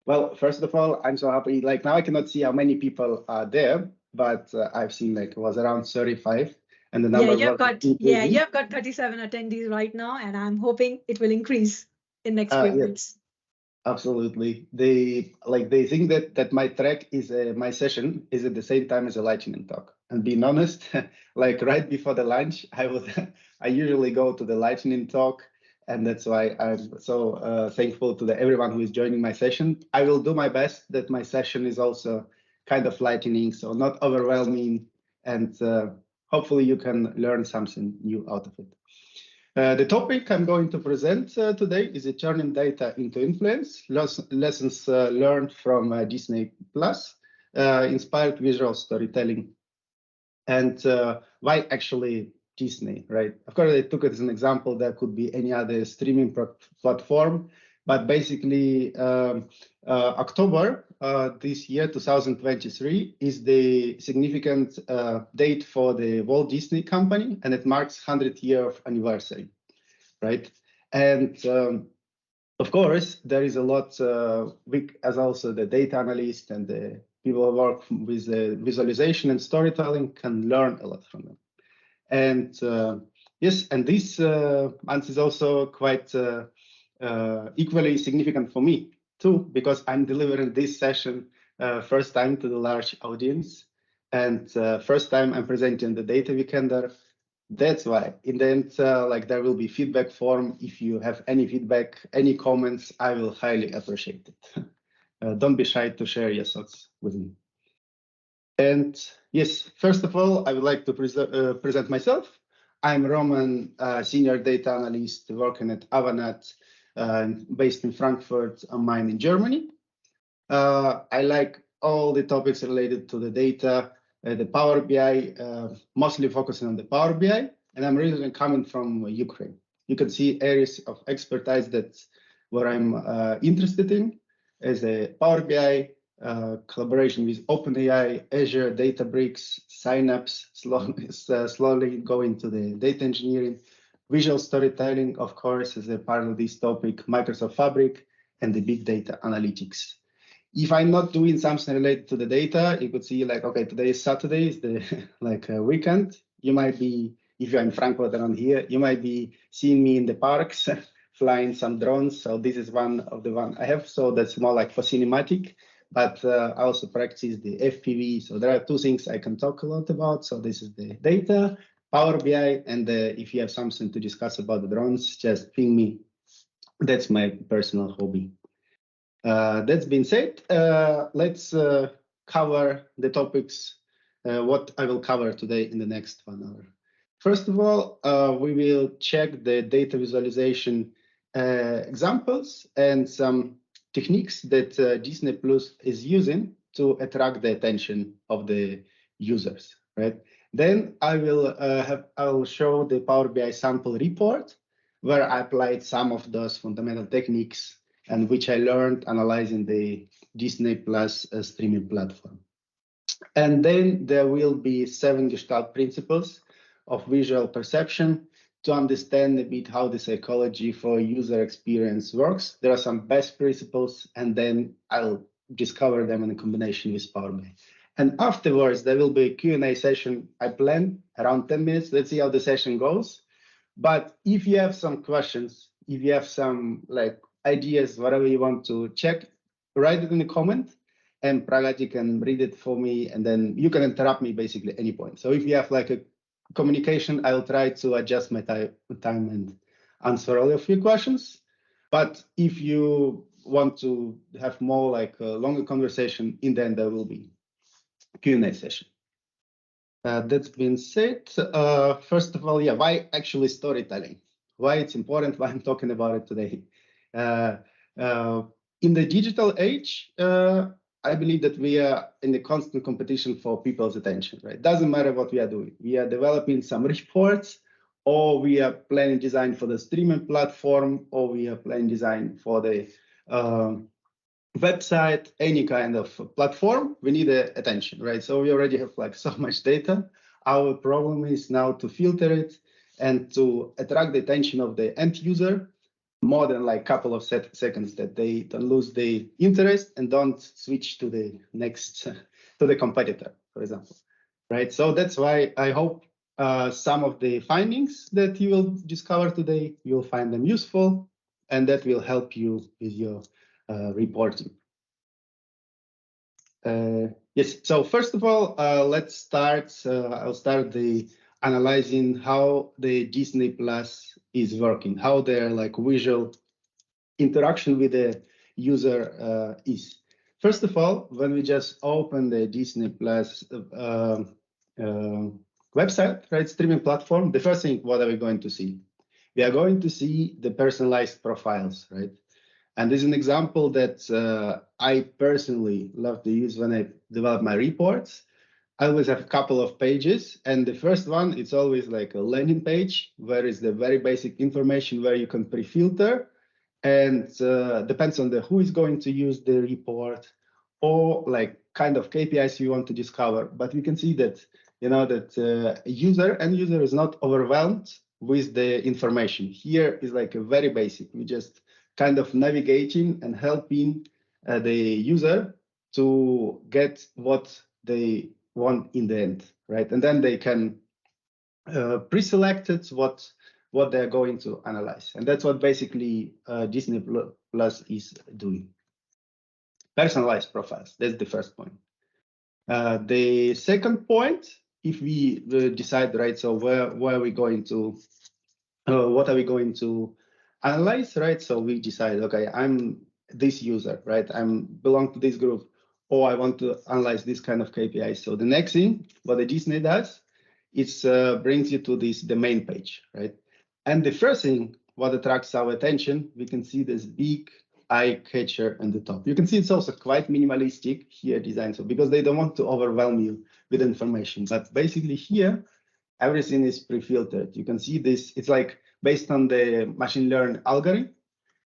Well, first of all, I'm so happy. Like now I cannot see how many people are there, but I've seen like it was around 35 and the number was increasing. you've got 37 attendees right now, and I'm hoping it will increase in next few Yes, months. absolutely. They think that my track is my session is at the same time as a lightning talk. And being honest, like right before the lunch, I usually go to the lightning talk. And that's why I'm so thankful to everyone who is joining my session. I will do my best that my session is also kind of lightning, so not overwhelming, and hopefully you can learn something new out of it. The topic I'm going to present today is turning data into influence, lessons learned from Disney Plus, inspired visual storytelling, and why actually Disney, right? Of course, I took it as an example. There could be any other streaming platform, but basically October this year, 2023, is the significant date for the Walt Disney Company, and it marks 100th year of anniversary, right? And of course, there is a lot, as also the data analyst and the people who work with the visualization and storytelling can learn a lot from them. And yes, and this month is also quite equally significant for me too, because I'm delivering this session first time to the large audience, and first time I'm presenting the Data Weekender. That's why in the end, like there will be feedback form. If you have any feedback, any comments, I will highly appreciate it. Don't be shy to share your thoughts with me. And yes, first of all, I would like to present myself. I'm Roman, senior data analyst working at Avanade, based in Frankfurt am Main in Germany. I like all the topics related to the data, the Power BI, mostly focusing on the Power BI, and I'm originally coming from Ukraine. You can see areas of expertise that's where I'm interested in, as a Power BI, collaboration with OpenAI, Azure, Databricks, Synapse, slowly going to the data engineering, visual storytelling, of course, as a part of this topic, Microsoft Fabric, and the big data analytics. If I'm not doing something related to the data, you could see like, okay, today is Saturday, is the like a weekend. You might be, if you're in Frankfurt around here, you might be seeing me in the parks, flying some drones. So this is one of the one I have. So that's more like for cinematic, but I also practice the FPV. So there are two things I can talk a lot about. So this is the data, Power BI, and if you have something to discuss about the drones, just ping me. That's my personal hobby. That's been said, let's cover the topics, what I will cover today in the next 1 hour. First of all, we will check the data visualization examples and some techniques that Disney Plus is using to attract the attention of the users, right? Then I will show the Power BI sample report where I applied some of those fundamental techniques and which I learned analyzing the Disney Plus streaming platform. And then there will be 7 Gestalt principles of visual perception to understand a bit how the psychology for user experience works. There are some best principles, and then I'll discover them in a combination with Power BI. And afterwards, there will be a Q&A session I plan around 10 minutes. Let's see how the session goes. But if you have some questions, if you have some like ideas, whatever you want to check, write it in the comment, and Pragat, you can read it for me, and then you can interrupt me basically at any point. So if you have like a communication, I'll try to adjust my time and answer all of your questions. But if you want to have more like a longer conversation, in the end there will be Q&A session. That's been said. First of all, yeah, why actually storytelling? Why it's important, why I'm talking about it today. In the digital age, I believe that we are in a constant competition for people's attention, right? Doesn't matter what we are doing. We are developing some reports, or we are planning design for the streaming platform, or we are planning design for the website, any kind of platform, we need attention, right? So we already have like so much data. Our problem is now to filter it and to attract the attention of the end user more than like couple of seconds, that they don't lose the interest and don't switch to the next to the competitor, for example, right? So that's why I hope some of the findings that you will discover today, you'll find them useful, and that will help you with your reporting. Yes, so first of all, let's start. I'll start the analyzing how the Disney Plus is working, how their like visual interaction with the user is. First of all, when we just open the Disney Plus website, right, streaming platform, the first thing, what are we going to see? We are going to see the personalized profiles, right? And this is an example that I personally love to use when I develop my reports. I always have a couple of pages, and the first one, it's always like a landing page where is the very basic information where you can pre-filter, and depends on the who is going to use the report or like kind of KPIs you want to discover. But we can see that that user is not overwhelmed with the information. Here is like a very basic. We just kind of navigating and helping the user to get what they want in the end, right? And then they can pre-select it what they're going to analyze, and that's what basically Disney Plus is doing. Personalized profiles. That's the first point. The second point, if we decide, right, so where are we going to, what are we going to analyze, right? So we decide, okay, I'm this user, right? I'm belong to this group, or I want to analyze this kind of KPI. So the next thing, what the Disney does, it brings you to the main page, right? And the first thing, what attracts our attention, we can see this big eye catcher on the top. You can see it's also quite minimalistic here design, so because they don't want to overwhelm you with information. But basically here, everything is pre-filtered. You can see this, it's like based on the machine learning algorithm,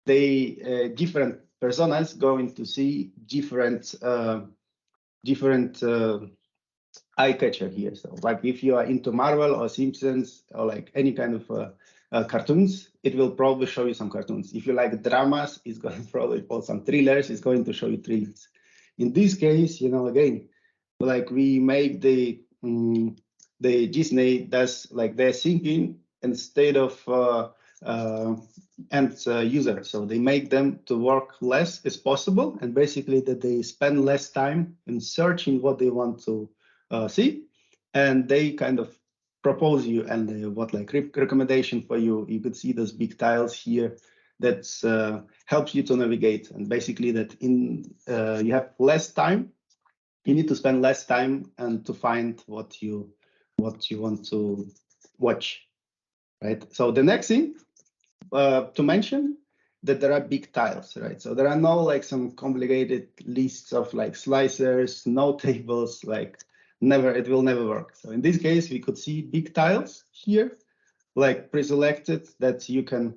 they different personas going to see different eye catcher here. So like if you are into Marvel or Simpsons or like any kind of cartoons, it will probably show you some cartoons. If you like dramas, it's going to probably pull some thrillers, it's going to show you thrillers. In this case, again, like we make the Disney does like their thinking instead of end user. So they make them to work less as possible, and basically that they spend less time in searching what they want to see, and they kind of propose you and what like recommendation for you. You could see those big tiles here that helps you to navigate, and basically that you have less time. You need to spend less time and to find what you want to watch, right? So the next thing to mention that there are big tiles, right? So there are no like some complicated lists of like slicers, no tables, like it will never work. So in this case, we could see big tiles here, like pre-selected that you can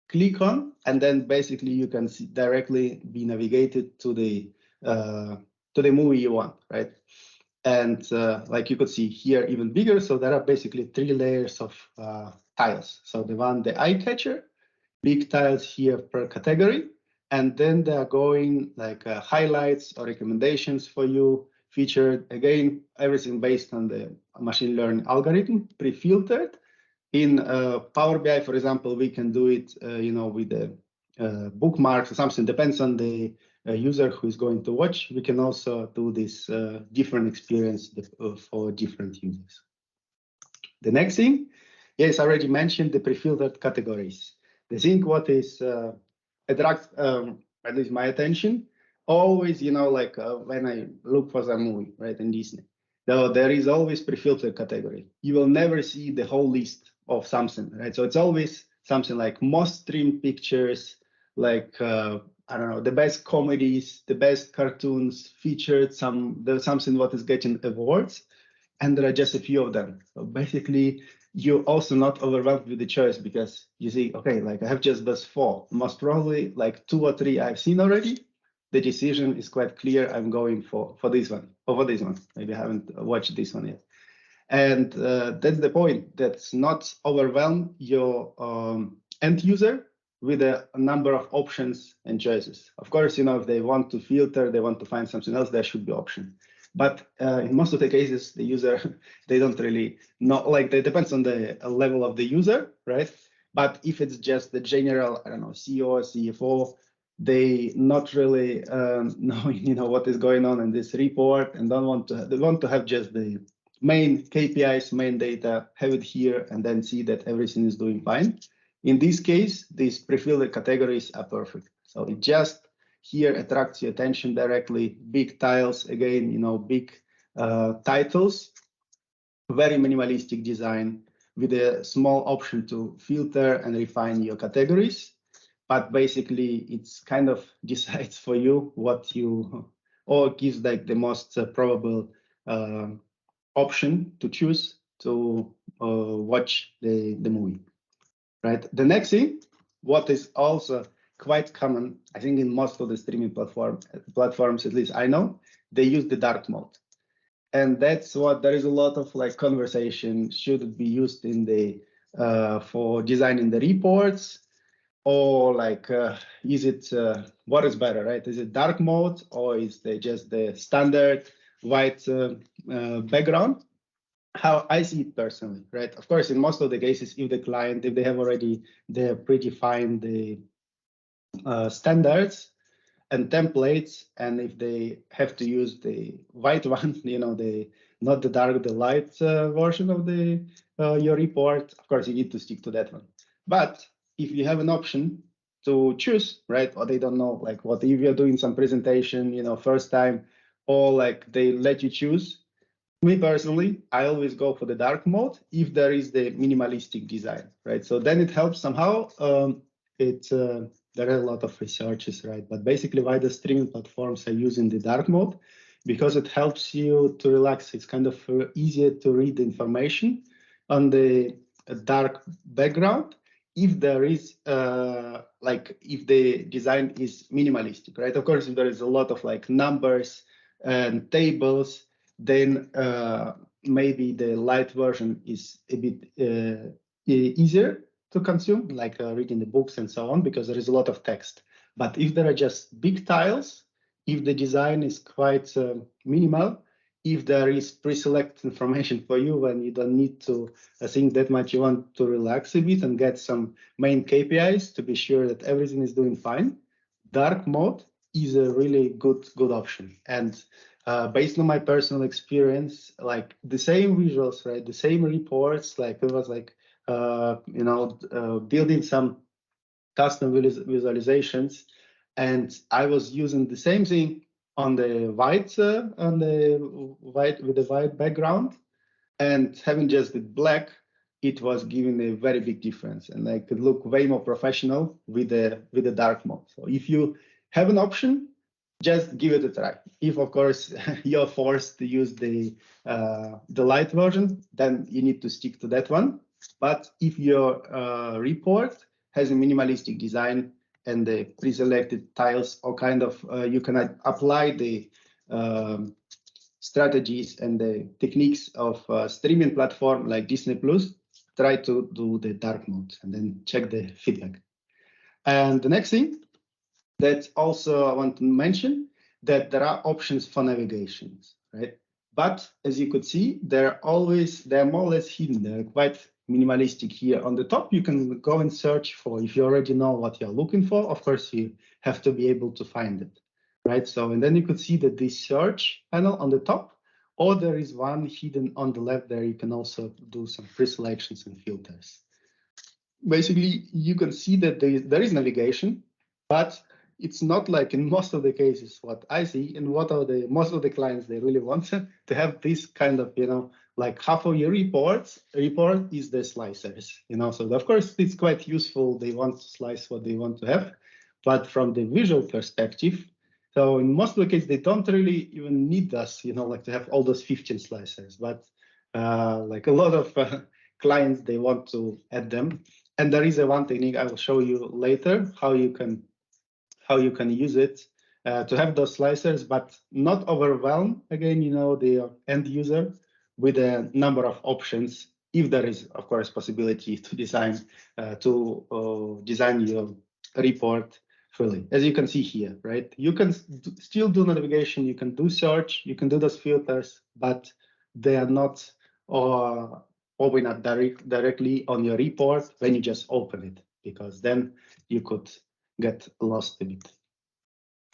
click on, and then basically you can see directly be navigated to the movie you want, right? And like you could see here even bigger. So there are basically 3 layers of tiles. So the eye catcher, big tiles here per category, and then they are going like highlights or recommendations for you, featured, again, everything based on the machine learning algorithm, pre-filtered. In Power BI, for example, we can do it, with the bookmarks or something, depends on the user who is going to watch. We can also do this different experience for different users. The next thing, yes, I already mentioned the pre-filtered categories. The thing what is attracts at least my attention, always, like when I look for some movie, right, in Disney, though there is always pre-filtered category. You will never see the whole list of something, right? So it's always something like most streamed pictures, like I don't know, the best comedies, the best cartoons featured, something what is getting awards, and there are just a few of them. So basically, you're also not overwhelmed with the choice because you see, okay, like I have just those 4. Most probably like 2 or 3 I've seen already. The decision is quite clear. I'm going for this one, over this one. Maybe I haven't watched this one yet. And that's the point. That's not overwhelm your end user with a number of options and choices. Of course, if they want to filter, they want to find something else, there should be option. But in most of the cases, the user, they don't really know, like it depends on the level of the user, right? But if it's just the general, I don't know, CEO, CFO, they not really knowing, what is going on in this report, and they want to have just the main KPIs, main data, have it here, and then see that everything is doing fine. In this case, these pre-filled categories are perfect. So it just here attracts your attention directly. Big tiles, again, big titles, very minimalistic design with a small option to filter and refine your categories. But basically, it's kind of decides for you what you, or gives like the most probable option to choose to watch the movie, right? The next thing, what is also quite common, I think in most of the streaming platforms, at least I know, they use the dark mode. And that's what there is a lot of like conversation. Should it be used in the for designing the reports, or like is it what is better, right? Is it dark mode, or is it just the standard white background? How I see it personally, right? Of course, in most of the cases, if they have already the predefined the standards and templates, and if they have to use the white one, the not the dark, the light version of the your report, of course, you need to stick to that one. But if you have an option to choose, right, or they don't know, like what if you're doing some presentation, first time, or like they let you choose. Me personally, I always go for the dark mode if there is the minimalistic design, right? So then it helps somehow. There are a lot of researches, right? But basically, why the streaming platforms are using the dark mode, because it helps you to relax. It's kind of easier to read the information on the dark background if there is if the design is minimalistic, right? Of course, if there is a lot of like numbers and tables, then maybe the light version is a bit easier to consume, like reading the books and so on, because there is a lot of text. But if there are just big tiles, if the design is quite minimal, if there is pre-selected information for you and you don't need to think that much, you want to relax a bit and get some main KPIs to be sure that everything is doing fine, dark mode is a really good option. And based on my personal experience, like the same visuals, right, the same reports, like it was like building some custom visualizations, and I was using the same thing on the white with the white background, and having just the black, it was giving a very big difference, and I could look way more professional with the dark mode. So if you have an option, just give it a try. If of course you're forced to use the light version, then you need to stick to that one. But if your report has a minimalistic design and the pre-selected tiles, or kind of you can apply the strategies and the techniques of streaming platform like Disney Plus, try to do the dark mode and then check the feedback. And the next thing that also I want to mention, that there are options for navigations, right? But as you could see, they're more or less hidden. They're quite minimalistic here. On the top, you can go and search for, if you already know what you're looking for, of course, you have to be able to find it, right? So, and then you could see that this search panel on the top, or there is one hidden on the left there. You can also do some pre-selections and filters. Basically, you can see that there is navigation, but it's not like in most of the cases what I see, and what are most of the clients, they really want to have this kind of, like half of your report is the slicers, so of course it's quite useful. They want to slice what they want to have, but from the visual perspective, so in most of the cases, they don't really even need us, like to have all those 15 slicers, but like a lot of clients, they want to add them. And there is one technique I will show you later, how you can use it to have those slicers, but not overwhelm, again, the end user with a number of options, if there is, of course, possibility to design your report fully, as you can see here, right? You can still do navigation, you can do search, you can do those filters, but they are not open up directly on your report when you just open it, because then you could get lost a bit.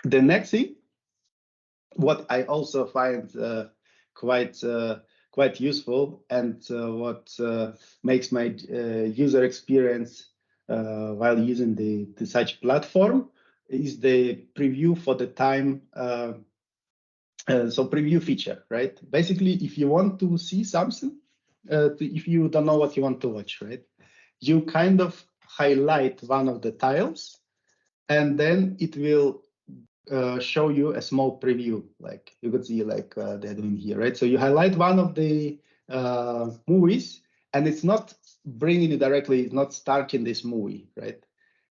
The next thing, what I also find quite useful, and what makes my user experience while using the such platform, is the preview for the time. So preview feature, right? Basically, if you want to see something, if you don't know what you want to watch, right, you kind of highlight one of the tiles, and then it will show you a small preview, like you could see, like they're doing here, right? So you highlight one of the movies, and it's not bringing you directly, it's not starting this movie, right?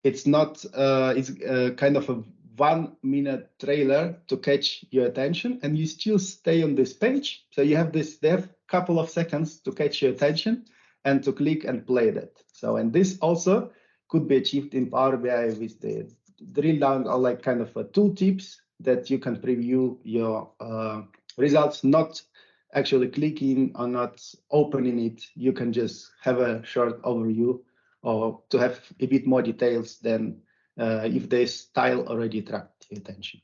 It's not, it's kind of a 1 minute trailer to catch your attention, and you still stay on this page. So you have this, they have a couple of seconds to catch your attention and to click and play that. So, and this also could be achieved in Power BI with the drill down, or like kind of a tooltips that you can preview your results, not actually clicking or not opening it. You can just have a short overview, or to have a bit more details than if this style already attract your attention.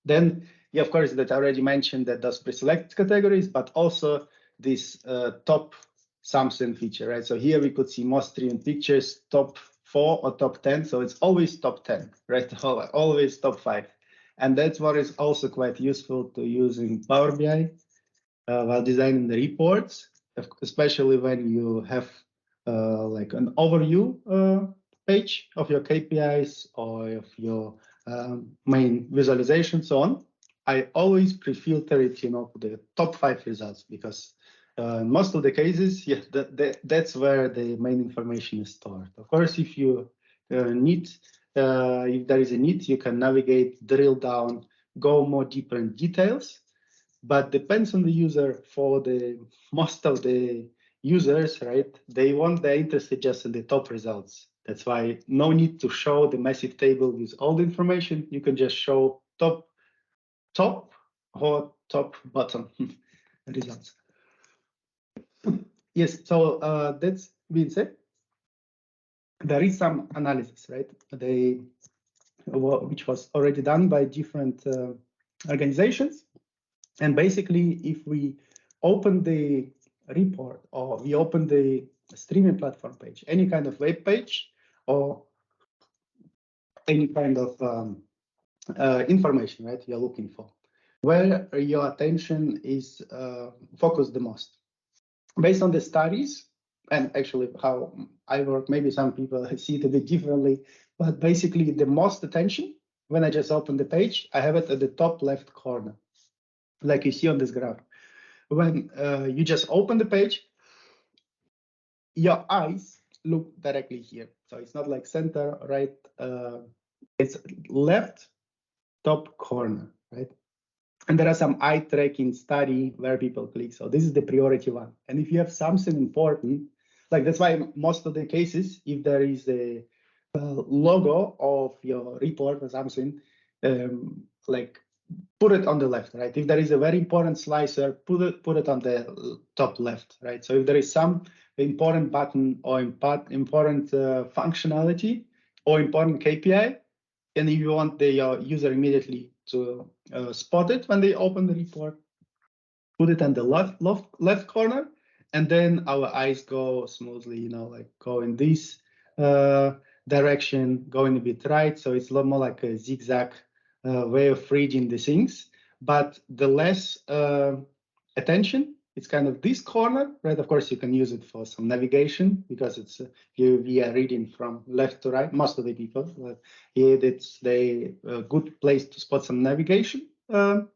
Then, yeah, of course, that I already mentioned, that does pre-select categories, but also this top something feature, right? So here we could see most streamed pictures, top 4 or top 10. So it's always top 10, right? Always top 5. And that's what is also quite useful to use in Power BI while designing the reports, especially when you have like an overview page of your KPIs or of your main visualization, so on. I always pre-filter it, you know, the top 5 results, because most of the cases, yeah, that's where the main information is stored. Of course, if you need, if there is a need, you can navigate, drill down, go more deeper in details, but depends on the user. For the most of the users, right, they're interested just in the top results. That's why no need to show the massive table with all the information. You can just show top or top bottom results. Yes, so that's being said, there is some analysis, right? Which was already done by different organizations. And basically, if we open the report, or we open the streaming platform page, any kind of web page, or any kind of information, right, you're looking for, where your attention is focused the most. Based on the studies, and actually how I work, maybe some people see it a bit differently, but basically the most attention, when I just open the page, I have it at the top left corner, like you see on this graph. When you just open the page, your eyes look directly here. So it's not like center, right? It's left top corner, right? And there are some eye tracking study where people click. So this is the priority one. And if you have something important, like that's why most of the cases, if there is a logo of your report or something, like put it on the left, right? If there is a very important slicer, put it on the top left, right? So if there is some important button or important functionality or important KPI, and if you want the user immediately to spot it when they open the report, put it on the left corner, and then our eyes go smoothly, you know, like go in this direction, going a bit right. So it's a lot more like a zigzag way of reading the things. But the less attention, it's kind of this corner, right? Of course, you can use it for some navigation, because it's we are reading from left to right, most of the people. Here, it's the good place to spot some navigation button,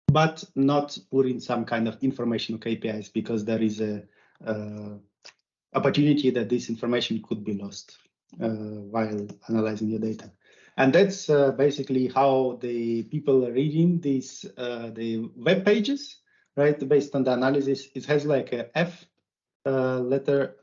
but not putting some kind of information KPIs, because there is a opportunity that this information could be lost while analyzing your data. And that's basically how the people are reading these the web pages, right? Based on the analysis, it has like a F letter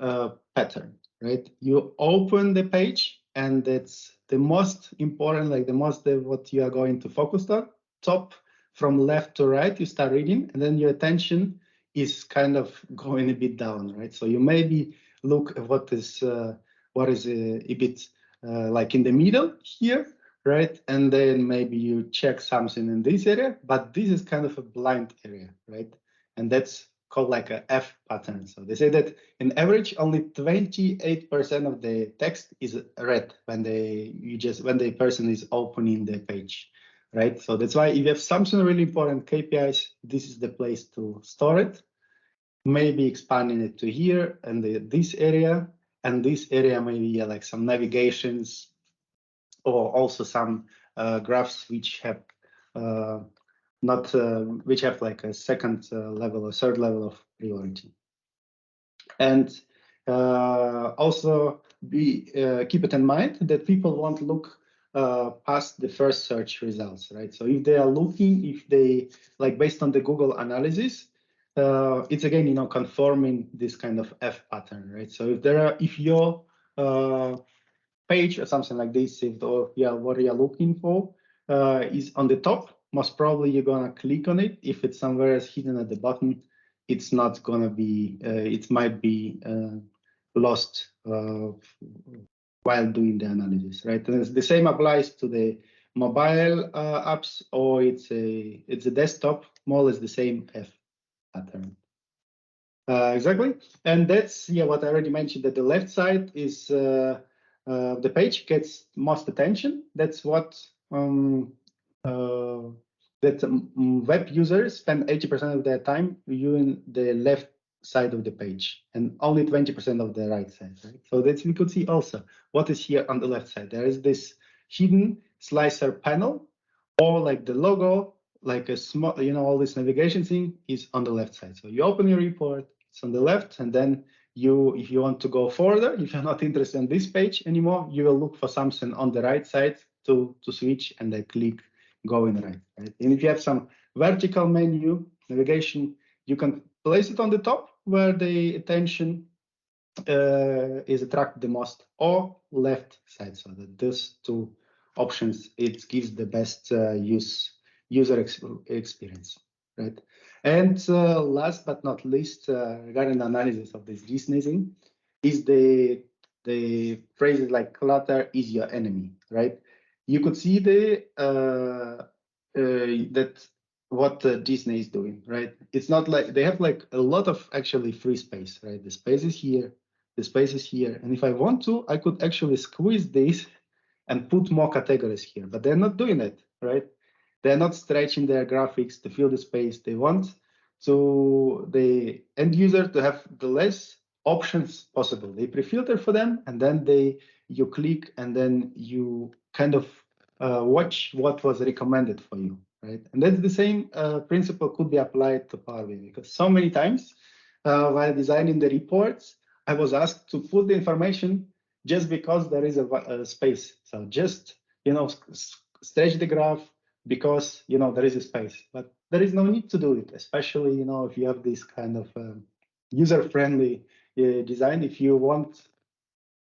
pattern, right? You open the page, and that's the most important, like what you are going to focus on. Top from left to right, you start reading, and then your attention is kind of going a bit down, right? So you maybe look at what is a bit like in the middle here, right? And then maybe you check something in this area, but this is kind of a blind area, right? And that's called like a F pattern. So they say that in average, only 28% of the text is read when the person is opening the page, right? So that's why if you have something really important, KPIs, this is the place to store it. Maybe expanding it to here and this area, and this area maybe like some navigations, or also some graphs which have not which have like a second level or third level of priority. And also keep it in mind that people won't look past the first search results, right? So if they are looking, if they like based on the Google analysis, it's again, conforming this kind of F pattern, right? So if your page or something like this, what you're looking for is on the top, most probably you're gonna click on it. If it's somewhere else hidden at the bottom, it's not gonna be. It might be lost while doing the analysis, right? And the same applies to the mobile apps, or it's a desktop. More or less the same F pattern. Exactly, and that's what I already mentioned. That the left side is the page gets most attention. That's what web users spend 80% of their time viewing the left side of the page, and only 20% of the right side. Right? So that we could see also what is here on the left side. There is this hidden slicer panel, or like the logo, like a small, all this navigation thing is on the left side. So you open your report, it's on the left, and then if you want to go further, if you're not interested in this page anymore, you will look for something on the right side to switch, and then click going right. And if you have some vertical menu navigation, you can place it on the top where the attention is attracted the most, or left side. So that those two options, it gives the best user experience, right? And last but not least, regarding the analysis of this reasoning, is the phrases like clutter is your enemy, right? You could see that what Disney is doing, right? It's not like they have like a lot of actually free space, right? The space is here, the space is here, and if I want to, I could actually squeeze this and put more categories here, but they're not doing it, right? They're not stretching their graphics to fill the space. They want the end user to have the less options possible. They pre-filter for them, and then you click, and then you kind of watch what was recommended for you, right? And that's the same principle could be applied to Power BI, because so many times while designing the reports, I was asked to put the information just because there is a space. So just stretch the graph because there is a space, but there is no need to do it, especially if you have this kind of user-friendly design. If you want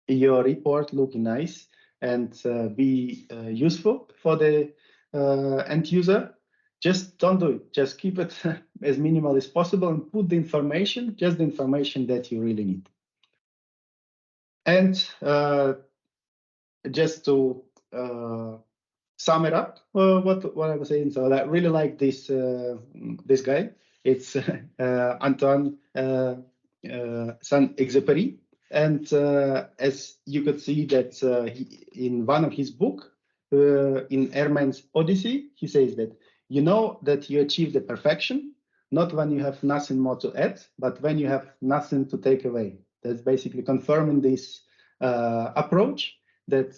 your report looking nice and be useful for the end user, just don't do it. Just keep it as minimal as possible and put the information, just the information that you really need. And just to sum it up, what I was saying, so I really like this guy. It's Antoine Saint-Exupéry. And as you could see that in one of his book, in Airman's Odyssey, he says that that you achieve the perfection, not when you have nothing more to add, but when you have nothing to take away. That's basically confirming this approach that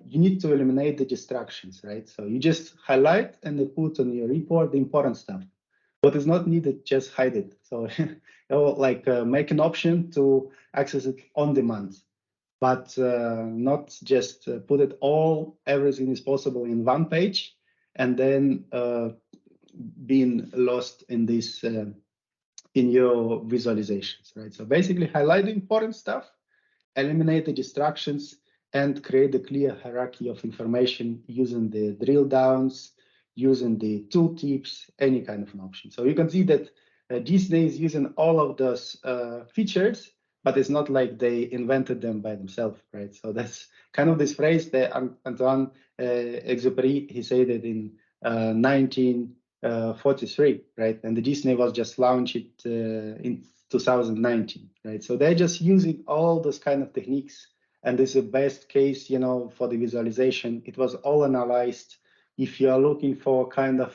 you need to eliminate the distractions, right? So you just highlight and put on your report the important stuff. What is not needed, just hide it. So make an option to access it on demand, but not just put it everything is possible in one page, and then being lost in this in your visualizations, right? So basically highlight the important stuff, eliminate the distractions, and create a clear hierarchy of information using the drill downs, using the tooltips, any kind of an option. So you can see that Disney is using all of those features, but it's not like they invented them by themselves, right? So that's kind of this phrase that Antoine Exupéry, he said it in 1943, right? And the Disney was just launched in 2019, right? So they're just using all those kind of techniques, and this is the best case, for the visualization. It was all analyzed. If you are looking for kind of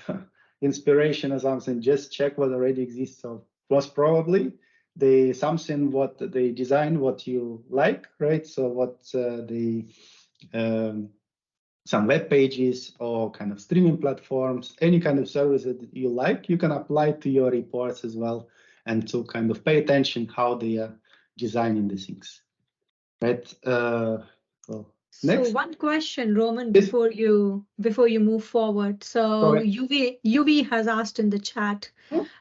inspiration or something, just check what already exists. So most probably something what they design what you like, right? So what some web pages or kind of streaming platforms, any kind of service that you like, you can apply to your reports as well, and to kind of pay attention how they are designing the things, right? Next. So one question, Roman, before you move forward. So UV has asked in the chat,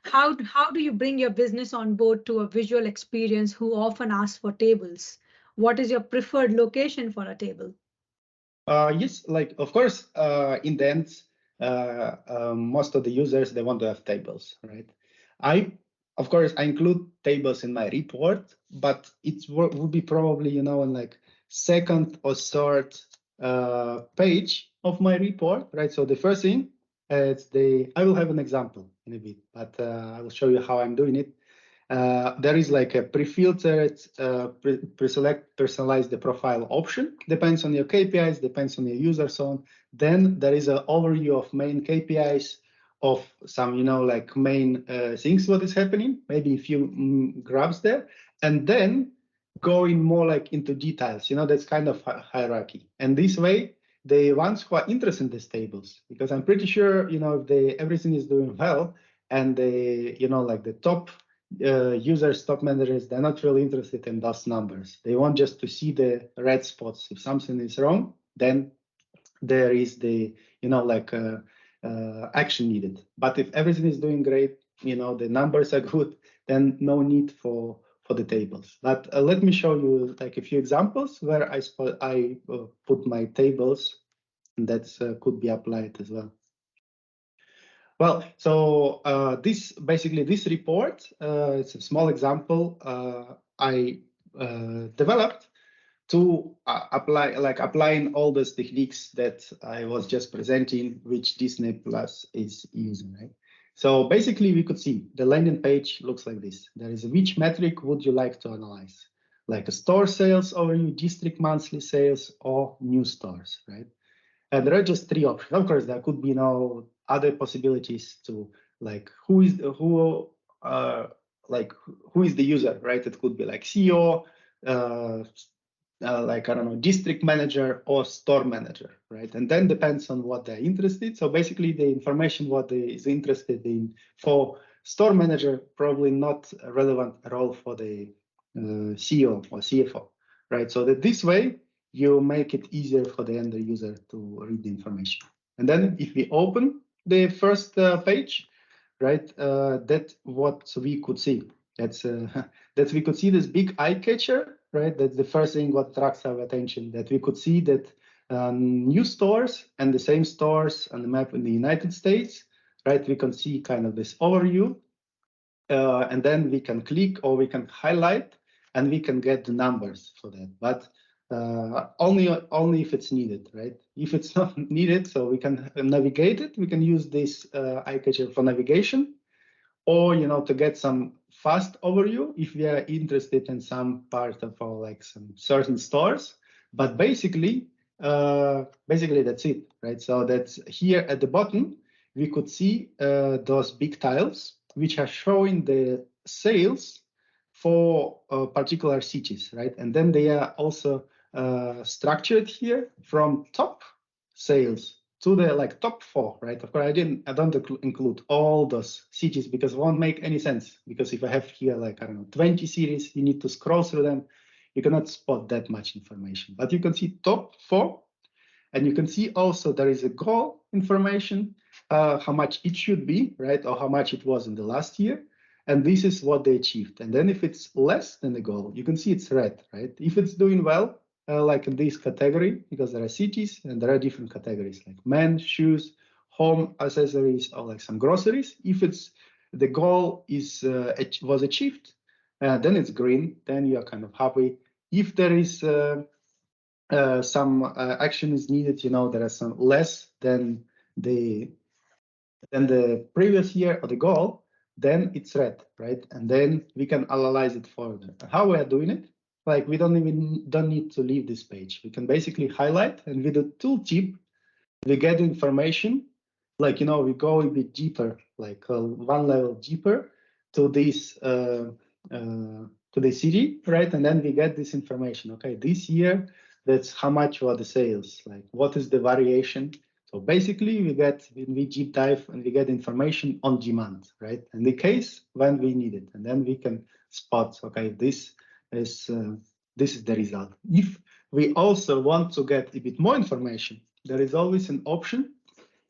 how do you bring your business on board to a visual experience who often asks for tables? What is your preferred location for a table? Yes, like of course, in the end, most of the users, they want to have tables, right? Of course, I include tables in my report, but it would be probably, in like second or third page of my report, right? So the first thing is I will have an example in a bit, but I will show you how I'm doing it. There is like a pre-filtered, personalize the profile option. Depends on your KPIs, depends on your user zone. Then there is an overview of main KPIs of some, like main things what is happening. Maybe a few graphs there, and then going more like into details. That's kind of hierarchy. And this way, the ones who are interested in these tables, because I'm pretty sure, if everything is doing well, and like the top users, top managers, they're not really interested in those numbers. They want just to see the red spots. If something is wrong, then there is the, action needed. But if everything is doing great, the numbers are good, then no need for the tables. But let me show you like a few examples where I put my tables, and that could be applied as well. Well, so this report, it's a small example I developed to applying all those techniques that I was just presenting, which Disney Plus is using, right? So basically, we could see the landing page looks like this. There is which metric would you like to analyze? Like a store sales overview, district monthly sales, or new stores, right? And there are just three options. Of course, there could be other possibilities to like who is the user, right? It could be like CEO, like I don't know, district manager or store manager, right? And then depends on what they're interested. So basically, the information what they is interested in for store manager probably not relevant at all for the CEO or CFO, right? So that this way you make it easier for the end user to read the information. And then if we open the first page, right, that's what we could see. That's we could see this big eye catcher, right? That's the first thing what attracts our attention. That we could see that new stores and the same stores on the map in the United States, right? We can see kind of this overview, and then we can click or we can highlight, and we can get the numbers for that. But only if it's needed, right? If it's not needed, so we can navigate it. We can use this eye catcher for navigation, or to get some fast overview if we are interested in some part of our like some certain stores. But basically that's it, right? So that's here at the bottom we could see those big tiles which are showing the sales for particular cities, right? And then they are also structured here from top sales to the like top 4, right? Of course, I don't include all those cities because it won't make any sense. Because if I have here like, I don't know, 20 cities, you need to scroll through them. You cannot spot that much information. But you can see top 4, and you can see also there is a goal information, how much it should be, right? Or how much it was in the last year. And this is what they achieved. And then if it's less than the goal, you can see it's red, right? If it's doing well, like in this category, because there are cities and there are different categories like men, shoes, home accessories, or like some groceries. If it's the goal is was achieved, then it's green. Then you are kind of happy. If there is some action is needed, there are some less than the previous year or the goal, then it's red, right? And then we can analyze it further. How we are doing it? Like we don't need to leave this page. We can basically highlight, and with the tooltip, we get information. Like we go a bit deeper, like one level deeper to this to the city, right? And then we get this information. Okay, this year, that's how much were the sales? Like what is the variation? So basically, we deep dive and we get information on demand, right? In the case when we need it, and then we can spot. Okay, this is the result. If we also want to get a bit more information, there is always an option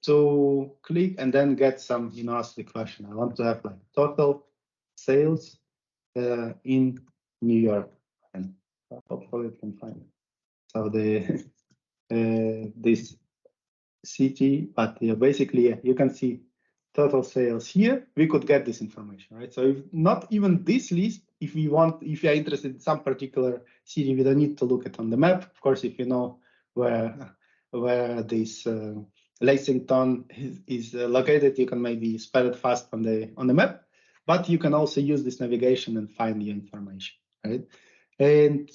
to click and then get some. Ask the question. I want to have like total sales in New York, and hopefully it can find it. So the this city, but basically you can see total sales here. We could get this information, right? So if not even this list, if you are interested in some particular city, we don't need to look at on the map. Of course, if you know where this Lexington is located, you can maybe spell it fast on the map. But you can also use this navigation and find the information, right? And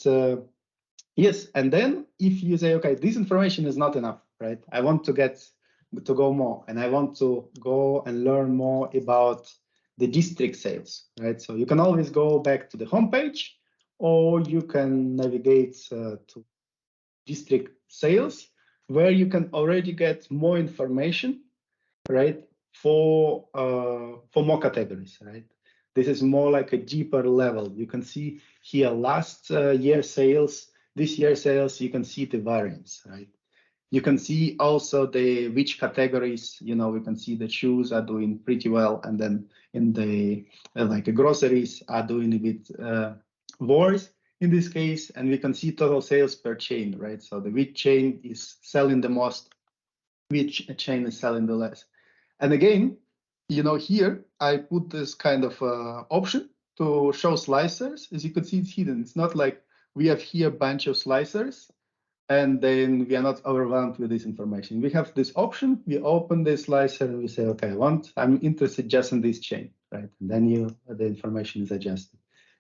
yes, and then if you say, okay, this information is not enough, right? I want to go more, and I want to go and learn more about the district sales, right? So you can always go back to the homepage, or you can navigate to district sales, where you can already get more information, right? For more categories, right? This is more like a deeper level. You can see here last year sales, this year sales. You can see the variance, right? You can see also which categories. We can see the shoes are doing pretty well, and then in the like groceries are doing a bit worse in this case. And we can see total sales per chain, right? So which chain is selling the most, which chain is selling the less. And again, here I put this kind of option to show slicers. As you can see, it's hidden. It's not like we have here a bunch of slicers and then we are not overwhelmed with this information. We have this option. We open this slicer and we say, okay, I'm interested just in this chain, right? And then the information is adjusted.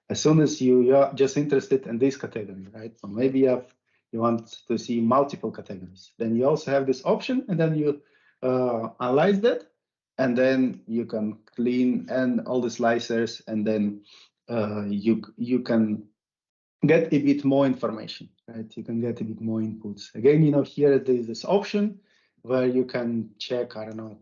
As soon as you're just interested in this category, right? So maybe you want to see multiple categories. Then you also have this option, and then you analyze that, and then you can clean and all the slicers, and then you can get a bit more information, right? You can get a bit more inputs. Again, here there is this option where you can check, I don't know,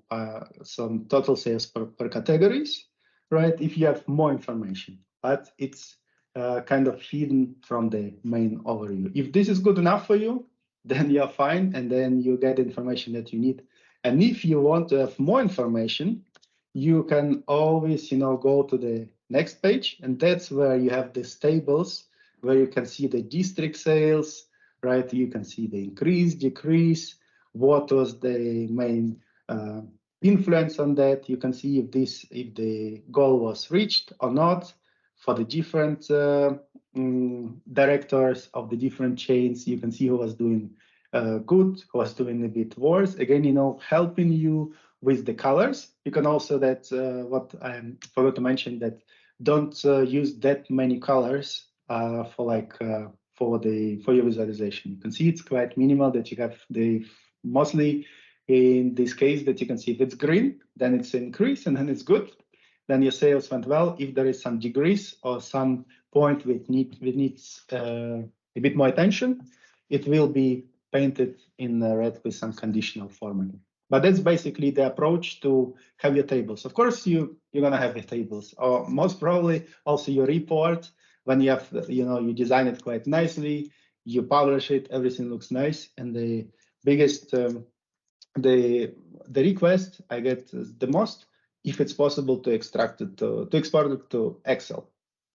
some total sales per categories, right? If you have more information, but it's kind of hidden from the main overview. If this is good enough for you, then you're fine, and then you get the information that you need. And if you want to have more information, you can always, go to the next page, and that's where you have these tables where you can see the district sales, right? You can see the increase, decrease, what was the main influence on that. You can see if the goal was reached or not for the different directors of the different chains. You can see who was doing good, who was doing a bit worse. Again, helping you with the colors. You can also what I forgot to mention, that don't use that many colors for your visualization. You can see it's quite minimal, that you have mostly in this case that you can see if it's green, then it's an increase and then it's good. Then your sales went well. If there is some decrease or some point which needs a bit more attention, it will be painted in red with some conditional formatting. But that's basically the approach to have your tables. Of course, you're gonna have your tables, or most probably also your report. When you have, you design it quite nicely, you publish it, everything looks nice. And the biggest, the request I get the most if it's possible to extract it to export it to Excel.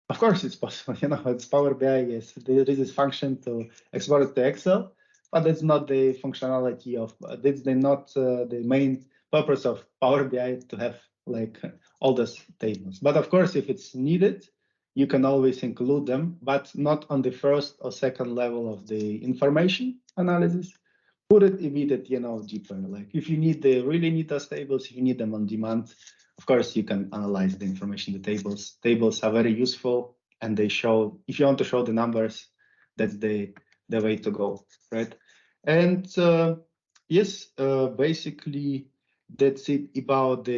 Of course, it's possible. You know, it's Power BI. Yes, there is this function to export it to Excel, but that's not the functionality of. That's not the main purpose of Power BI to have like all those tables. But of course, if it's needed, you can always include them, but not on the first or second level of the information analysis. Put it immediate, you know, deeper. Like if you really need those tables, if you need them on demand, of course, you can analyze the information in the tables. Tables are very useful, and they show, if you want to show the numbers, that's the way to go, right? And yes, basically, that's it about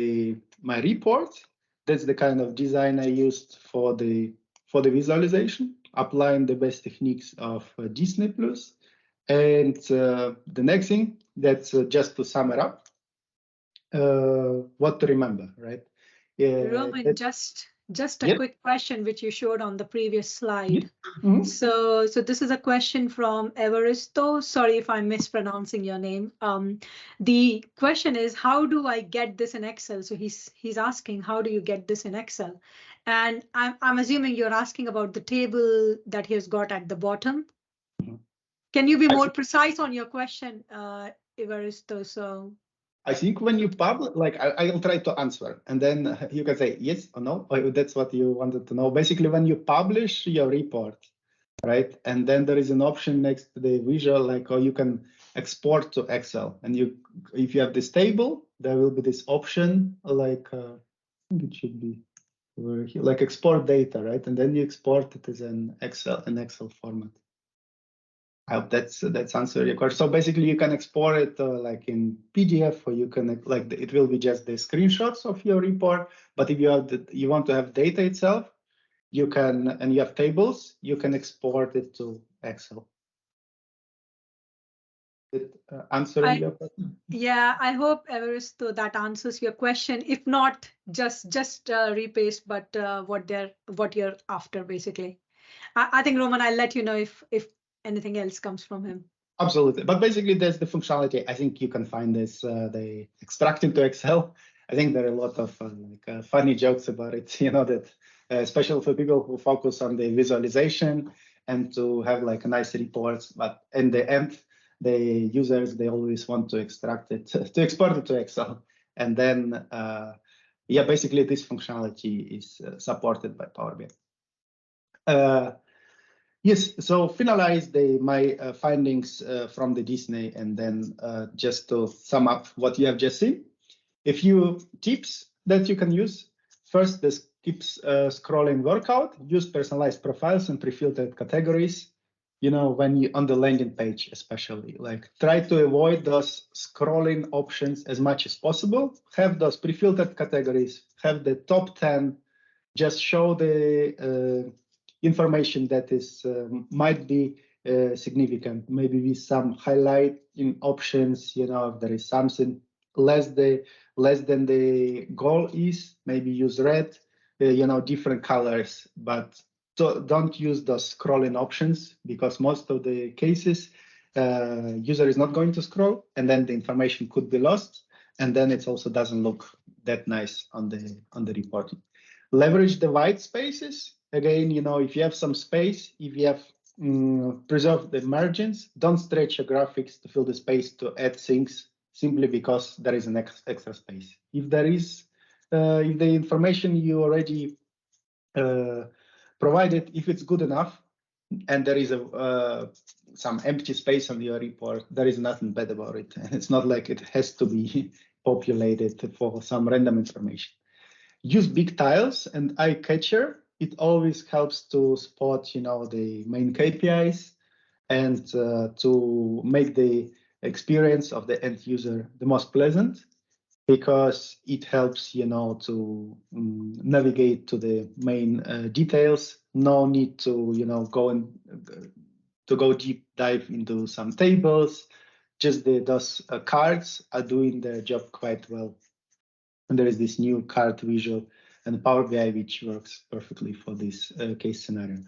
my report. That's the kind of design I used for the visualization, applying the best techniques of Disney Plus. And the next thing, that's just to sum it up, what to remember, right? Roman, just a quick question which you showed on the previous slide. So this is a question from Evaristo. Sorry if I'm mispronouncing your name. The question is, how do I get this in Excel? So he's asking, how do you get this in Excel? And I'm assuming you're asking about the table that he has got at the bottom. Can you be more precise on your question, Evaristo? So I think when you publish, like I'll try to answer, and then you can say yes or no, or that's what you wanted to know. Basically, when you publish your report, right, and then there is an option next to the visual, like, or you can export to Excel, and if you have this table, there will be this option, like I think it should be over here, like export data, right, and then you export it as an Excel format. I hope that's answered your question. So basically, you can export it like in PDF, or you can like it will be just the screenshots of your report. But if you want to have data itself, you can, and you have tables, you can export it to Excel. Did answer your question? Yeah, I hope, Evaristo, that answers your question. If not, just repaste, but what you're after, basically. I think, Roman, I'll let you know if anything else comes from him. Absolutely, but basically there's the functionality. I think you can find this, they extract into Excel. I think there are a lot of funny jokes about it, you know, that especially for people who focus on the visualization and to have like nice reports, but in the end, the users, they always want to extract it, to export it to Excel. And then, yeah, basically this functionality is supported by Power BI. Yes, so finalize my findings from the Disney, and then just to sum up what you have just seen. A few tips that you can use. First, this keeps scrolling workout. Use personalized profiles and pre-filtered categories. You know, when you on the landing page, especially, like try to avoid those scrolling options as much as possible. Have those pre-filtered categories. Have the top 10. Just show the information that is might be significant, maybe with some highlight in options. You know, if there is something less than the goal is, maybe use red, you know, different colors, but don't use those scrolling options, because most of the cases user is not going to scroll, and then the information could be lost, and then it also doesn't look that nice on the reporting. Leverage the white spaces. Again, you know, if you have some space, if you have preserve the margins, don't stretch your graphics to fill the space to add things simply because there is an extra space. If there is, if the information you already provided, if it's good enough, and there is some empty space on your report, there is nothing bad about it. It's not like it has to be populated for some random information. Use big tiles and eye catcher. It always helps to spot, you know, the main KPIs, and to make the experience of the end user the most pleasant, because it helps, you know, to navigate to the main details. No need to, you know, go deep dive into some tables. Just those cards are doing their job quite well. And there is this new card visual and Power BI, which works perfectly for this case scenario.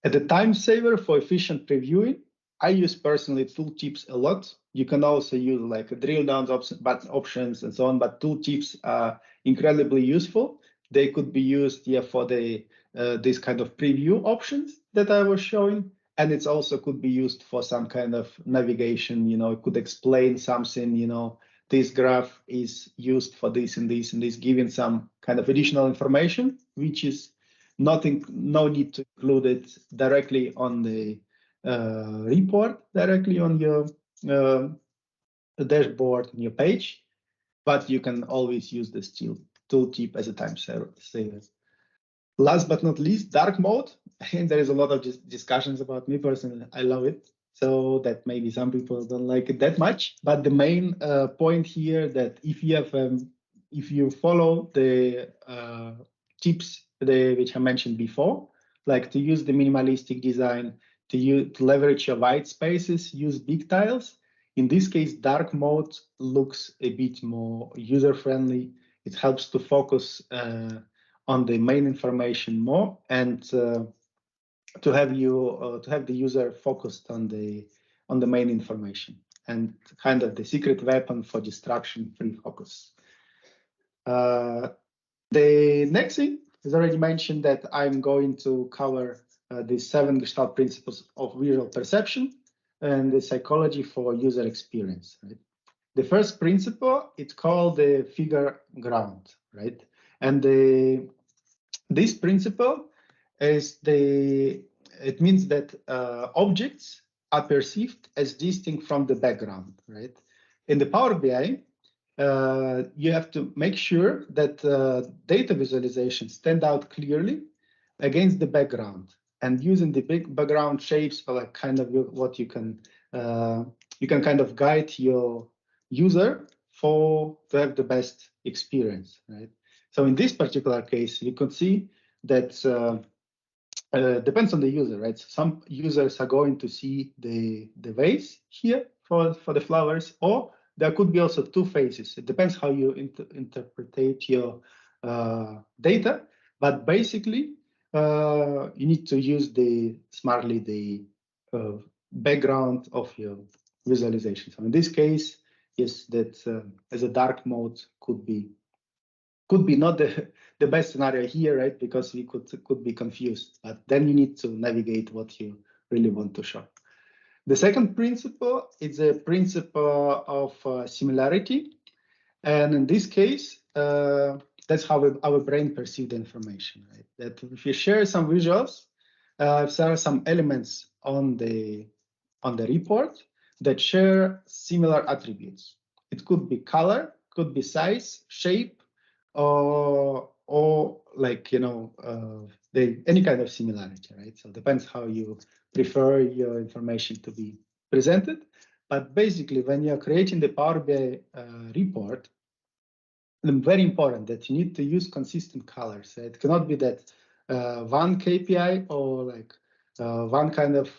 At the time saver for efficient previewing, I use personally tooltips a lot. You can also use like drill downs options and so on, but tooltips are incredibly useful. They could be used for the this kind of preview options that I was showing, and it's also could be used for some kind of navigation. It could explain something. This graph is used for this and this and this, giving some kind of additional information, which is no need to include it directly on the report, directly on your dashboard on your page, but you can always use this tooltip as a time saver. Last but not least, dark mode. And there is a lot of discussions about me personally. I love it. So that maybe some people don't like it that much. But the main point here that if you follow the tips which I mentioned before, like to use the minimalistic design, to leverage your white spaces, use big tiles. In this case, dark mode looks a bit more user-friendly. It helps to focus on the main information more, and to have the user focused on the main information, and kind of the secret weapon for distraction-free focus. The next thing is already mentioned that I'm going to cover the 7 Gestalt principles of visual perception and the psychology for user experience. Right? The first principle, it's called the figure ground, right? And this principle it means that objects are perceived as distinct from the background, right? In the Power BI, you have to make sure that data visualizations stand out clearly against the background, and using the big background shapes are like kind of what you can kind of guide your user to have the best experience, right? So in this particular case, you could see that depends on the user, right? So some users are going to see the vase here for the flowers, or there could be also 2 faces. It depends how you interpret your data, but basically you need to use smartly the background of your visualization. So in this case, yes, that as a dark mode could be not the best scenario here, right? Because we could be confused, but then you need to navigate what you really want to show. The second principle is a principle of similarity, and in this case, that's how our brain perceives the information, right? That if you share some visuals, if there are some elements on the report that share similar attributes. It could be color, could be size, shape, or like any kind of similarity, right? So it depends how you prefer your information to be presented. But basically, when you're creating the Power BI report, it's very important that you need to use consistent colors. It cannot be that one KPI or like one kind of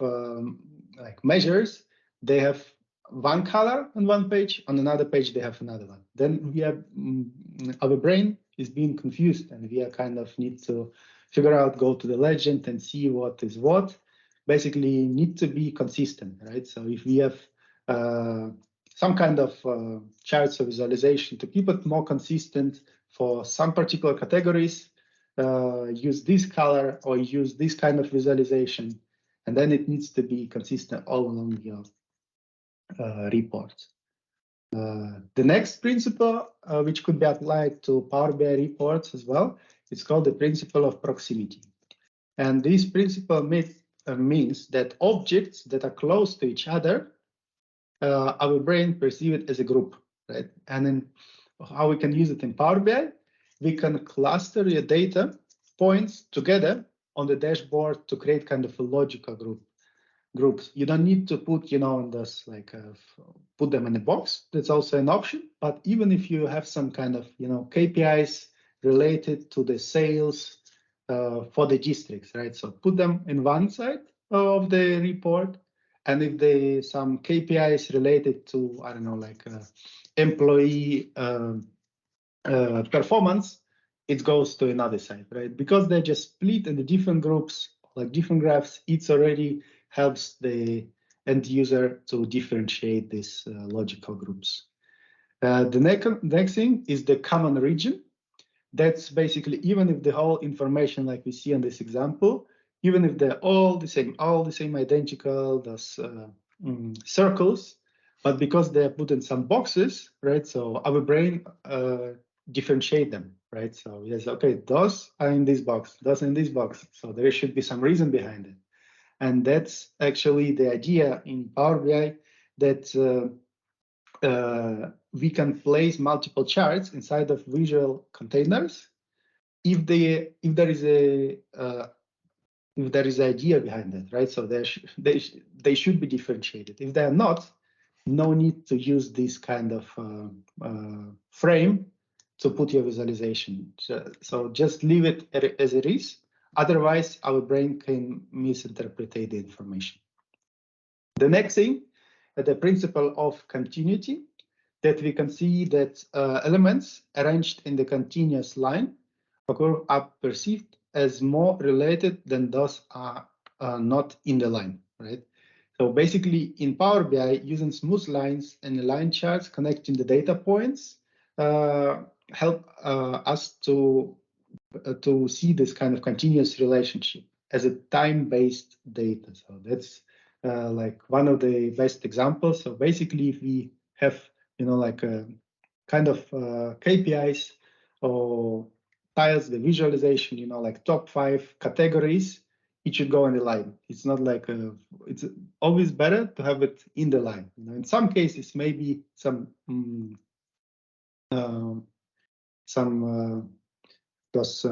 like measures, they have one color on one page, on another page they have another one. Then we have our brain is being confused, and we are kind of need to figure out, go to the legend and see what is what. Basically, need to be consistent, right? So if we have some kind of charts or visualization to keep it more consistent for some particular categories, use this color or use this kind of visualization, and then it needs to be consistent all along your report. The next principle, which could be applied to Power BI reports as well, it's called the principle of proximity. And this principle means that objects that are close to each other, our brain perceives it as a group, right? And then how we can use it in Power BI, we can cluster your data points together on the dashboard to create kind of a logical groups. You don't need to put, in this like put them in a box. That's also an option. But even if you have some kind of, KPIs related to the sales for the districts, right? So put them in one side of the report. And if there's some KPIs related to, I don't know, like employee performance, it goes to another side, right? Because they're just split into different groups, like different graphs, it's already helps the end user to differentiate these logical groups. The next thing is the common region. That's basically, even if the whole information, like we see on this example, even if they're all the same identical, those circles, but because they're put in some boxes, right? So our brain differentiate them, right? So yes, okay, those are in this box, those are in this box. So there should be some reason behind it. And that's actually the idea in Power BI, that we can place multiple charts inside of visual containers if there is a if there is an idea behind it, right? So they should be differentiated. If they are not, no need to use this kind of frame to put your visualization. So just leave it as it is. Otherwise, our brain can misinterpret the information. The next thing, the principle of continuity, that we can see that elements arranged in the continuous line are perceived as more related than those are not in the line, right? So basically, in Power BI, using smooth lines and line charts connecting the data points help us to see this kind of continuous relationship as a time-based data. So that's like one of the best examples. So basically, if we have, like a kind of KPIs or tiles, the visualization, like top 5 categories, it should go in the line. It's not like it's always better to have it in the line. In some cases, maybe some those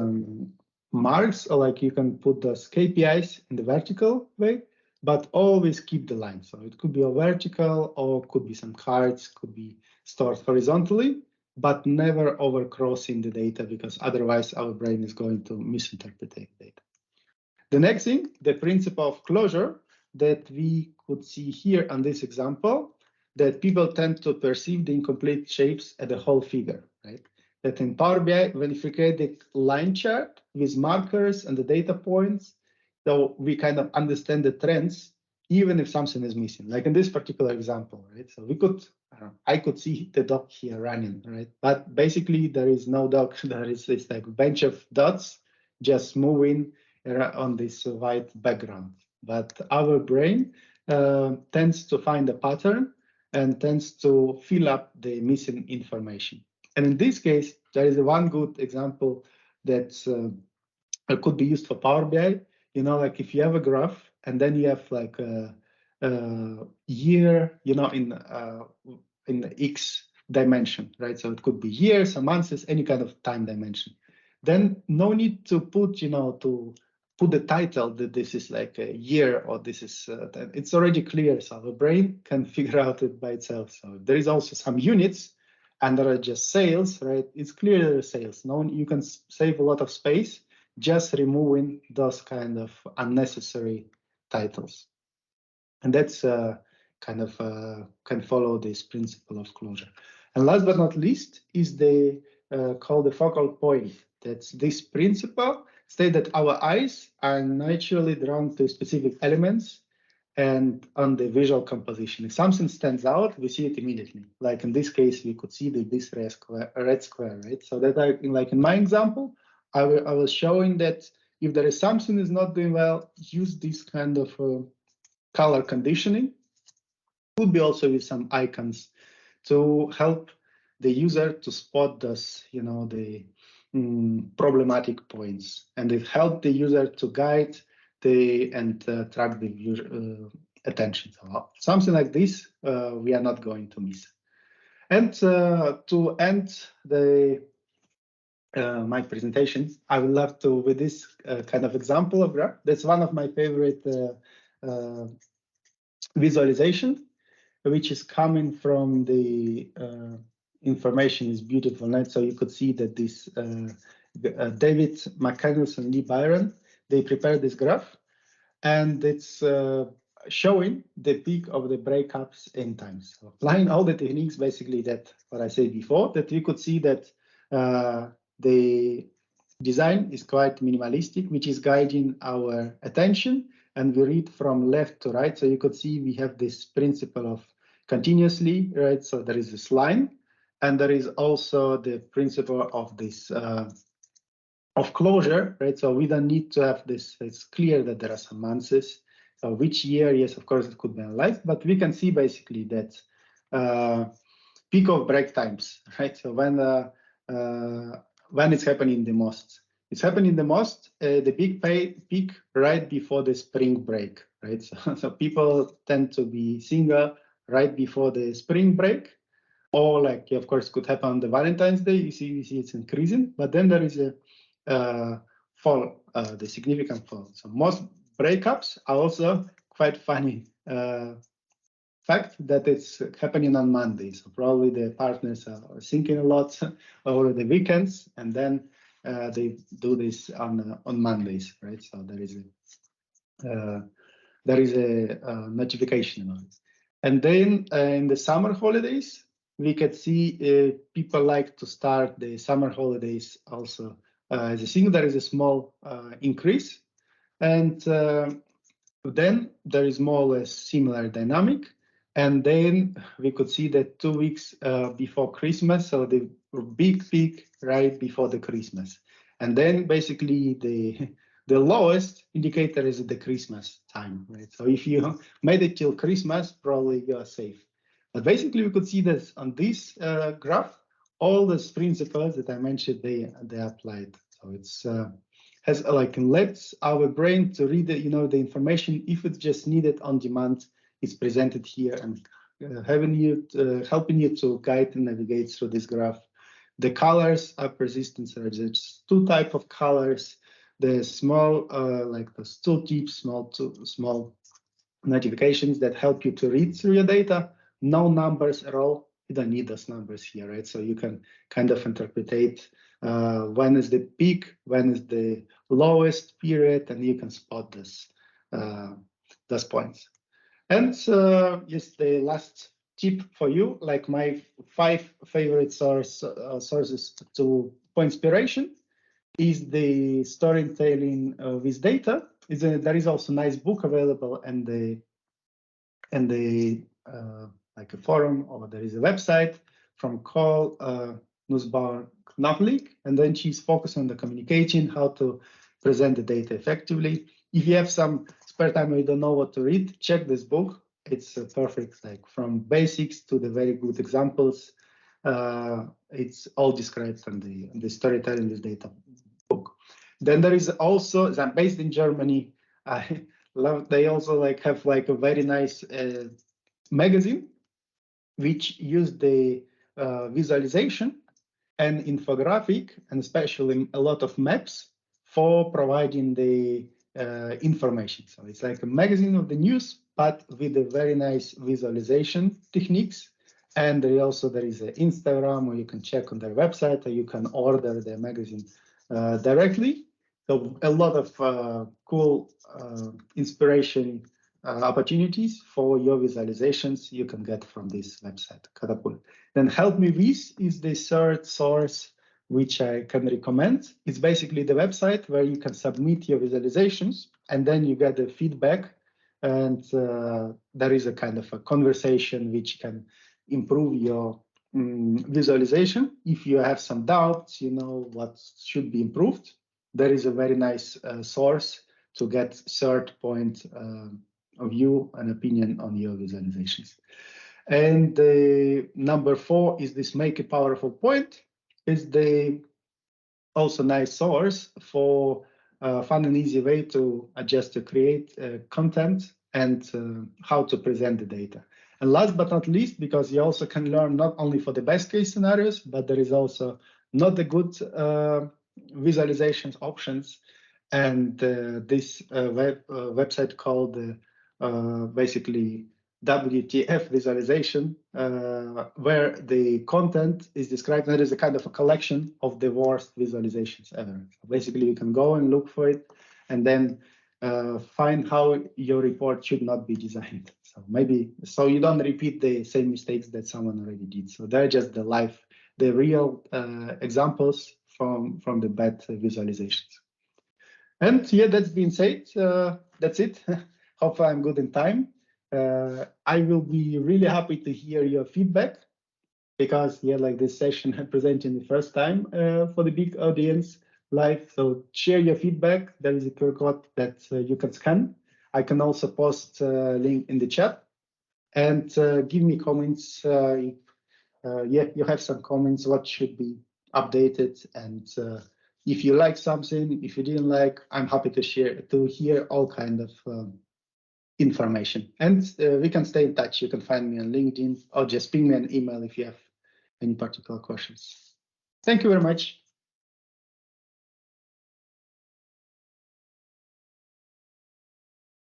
marks, or like you can put those KPIs in the vertical way, but always keep the line. So it could be a vertical, or could be some cards, could be stored horizontally, but never overcrossing the data, because otherwise our brain is going to misinterpret the data. The next thing, the principle of closure that we could see here on this example, that people tend to perceive the incomplete shapes at the whole figure, right? That in Power BI, when you create the line chart with markers and the data points, so we kind of understand the trends, even if something is missing. Like in this particular example, right? So we could, I could see the dog here running, right? But basically there is no dog. There is this like bunch of dots just moving on this white background. But our brain tends to find a pattern and tends to fill up the missing information. And in this case, there is one good example that could be used for Power BI. Like if you have a graph and then you have like a year, in the X dimension, right? So it could be years or months, any kind of time dimension. Then no need to put, to put the title that this is like a year, or this is, it's already clear. So the brain can figure out it by itself. So there is also some units, and there are just sales, right? It's clear there are sales. You can save a lot of space just removing those kind of unnecessary titles. And that's kind of can follow this principle of closure. And last but not least is the called the focal point. That's this principle states that our eyes are naturally drawn to specific elements and on the visual composition. If something stands out, we see it immediately. Like in this case, we could see this red square, right? So that like in my example, I was showing that if there is something is not doing well, use this kind of color conditioning. Could be also with some icons to help the user to spot those, the problematic points, and it helped the user to guide and track the attention. So something like this, we are not going to miss. And to end my presentation, I would love to, with this kind of example of graph, that's one of my favorite visualization, which is coming from the information is beautiful. Right? So you could see that this David McCandless and Lee Byron, they prepared this graph, and it's showing the peak of the breakups in times. So applying all the techniques, basically that what I said before, that we could see that the design is quite minimalistic, which is guiding our attention, and we read from left to right. So you could see we have this principle of continuously, right? So there is this line, and there is also the principle of this of closure, right? So we don't need to have this. It's clear that there are some months. So which year? Yes, of course, it could be analyzed, but we can see basically that peak of break times, right? So when it's happening the most, it's happening the most the big peak right before the spring break, right? So people tend to be single right before the spring break, or like of course could happen on the Valentine's Day. You see it's increasing, but then there is a fall, the significant fall. So most breakups are also quite funny fact that it's happening on Monday. So probably the partners are thinking a lot over the weekends, and then they do this on Mondays, right? So there is a notification on it. And then in the summer holidays, we could see people like to start the summer holidays also as a thing. There is a small increase, and then there is more or less similar dynamic. And then we could see that 2 weeks before Christmas, so the big peak right before the Christmas. And then basically the lowest indicator is the Christmas time, right? So if you made it till Christmas, probably you are safe. But basically we could see that on this graph, all those principles that I mentioned, they applied. So it's has like lets our brain to read the information if it's just needed on demand. It's presented here, and helping you to guide and navigate through this graph. The colors are persistent. So there's two types of colors. The small, like the tooltip, small notifications that help you to read through your data. No numbers at all. You don't need those numbers here, right? So you can kind of interpret when is the peak, when is the lowest period, and you can spot those points. And yes, the last tip for you, like my 5 favorite sources for inspiration is the storytelling with data. There is also a nice book available and the like a forum, or there is a website from Cole Nussbauer-Knoblich, and then she's focused on the communication, how to present the data effectively. If you have some spare time and you don't know what to read, check this book. It's perfect, like from basics to the very good examples. It's all described in the storytelling with data book. Then there is also, I'm based in Germany. I love. They also have a very nice magazine, which use the visualization and infographic, and especially a lot of maps for providing the information. So it's like a magazine of the news, but with a very nice visualization techniques. And there is an Instagram, or you can check on their website, or you can order the magazine directly. So a lot of cool inspiration opportunities for your visualizations you can get from this website, Catapult. Then Help Me With is the third source which I can recommend. It's basically the website where you can submit your visualizations, and then you get the feedback, and there is a kind of a conversation which can improve your visualization. If you have some doubts, what should be improved, there is a very nice source to get third point of view and opinion on your visualizations. And the number 4 is this Make a Powerful Point. It's the also nice source for fun and easy way to adjust to create content and how to present the data. And last but not least, because you also can learn not only for the best case scenarios, but there is also not the good visualizations options. And this website called basically WTF visualization, where the content is described, and it is a kind of a collection of the worst visualizations ever. So basically, you can go and look for it, and then find how your report should not be designed. So you don't repeat the same mistakes that someone already did. So they're just the real examples from the bad visualizations. And yeah, that's been said. That's it. Hope I'm good in time. I will be really happy to hear your feedback because yeah, like this session I'm presenting the first time for the big audience live. So share your feedback. There is a QR code that you can scan. I can also post a link in the chat and give me comments. Yeah, you have some comments. What should be updated and if you like something, if you didn't like, I'm happy to hear all kind of information. And we can stay in touch. You can find me on LinkedIn or just ping me an email if you have any particular questions. Thank you very much.